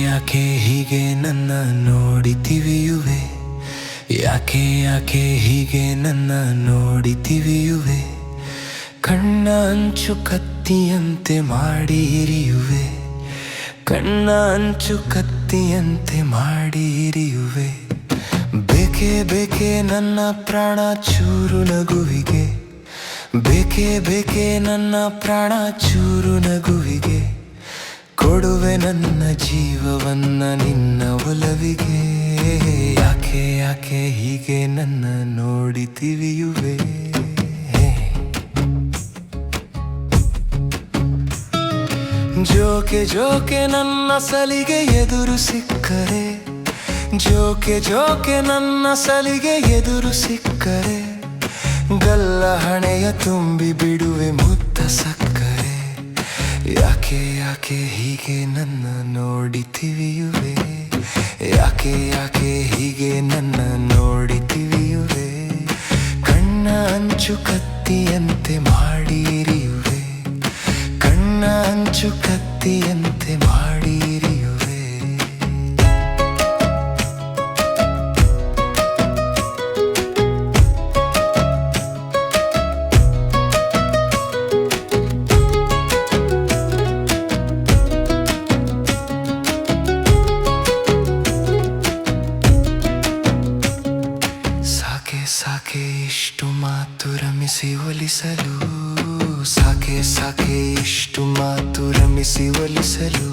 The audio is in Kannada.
ಯಾಕೆ ಹೀಗೆ ನನ್ನ ನೋಡಿತಿವಿಯುವೆ? ಯಾಕೆ ಯಾಕೆ ಹೀಗೆ ನನ್ನ ನೋಡಿತಿವಿಯುವೆ? ಕಣ್ಣ ಅಂಚು ಕತ್ತಿಯಂತೆ ಮಾಡಿ ಇರಿಯುವೆ, ಕಣ್ಣ ಅಂಚು ಕತ್ತಿಯಂತೆ ಮಾಡಿ ಇರಿಯುವೆ. ಬೇಕೇ ಬೇಕೇ ನನ್ನ ಪ್ರಾಣ ಚೂರು ನಗುವಿಗೆ, ಬೇಕೇ ಬೇಕೇ ನನ್ನ ಪ್ರಾಣ ಚೂರು ನಗುವಿಗೆ. ಕೊಡುವೆ ನನ್ನ ಜೀವವನ್ನ ನಿನ್ನ ಒಲವಿಗೆ. ಯಾಕೆ ಯಾಕೆ ಹೀಗೆ ನನ್ನ ನೋಡಿತಿವಿಯುವೆ? ಜೋಕೆ ಜೋಕೆ ನನ್ನ ಸಲಿಗೆ ಎದುರು ಸಿಕ್ಕರೆ, ಜೋಕೆ ಜೋಕೆ ನನ್ನ ಸಲಿಗೆ ಎದುರು ಸಿಕ್ಕರೆ, ಗಲ್ಲ ಹಣೆಯ ತುಂಬಿ ಬಿಡುವೆ ಮುದ್ದ ಸಕ್ಕರೆ. ಯಾಕೆ ಯಾಕೆ ಹೀಗೆ ನನ್ನ ನೋಡಿತಿವಿಯುವೆ? ಯಾಕೆ ಯಾಕೆ ಹೀಗೆ ನನ್ನ ನೋಡಿತಿವಿಯುವೆ? ಕಣ್ಣ ಅಂಚು ಕತ್ತಿಯಂತೆ ಮಾಡಿ ಇರಿಯುವೆ, ಕಣ್ಣ ಅಂಚು ಕತ್ತಿಯಂತೆ ಮಾಡಿ ಇರಿಯುವೆ. ಸಾಕೆ ಇಷ್ಟು ಮಾತು ರಮಿಸಿ ಒಲಿಸಲು, ಸಾಕೆ ಸಾಕೆ ಇಷ್ಟು ಮಾತು ರಮಿಸಿ ಒಲಿಸಲು.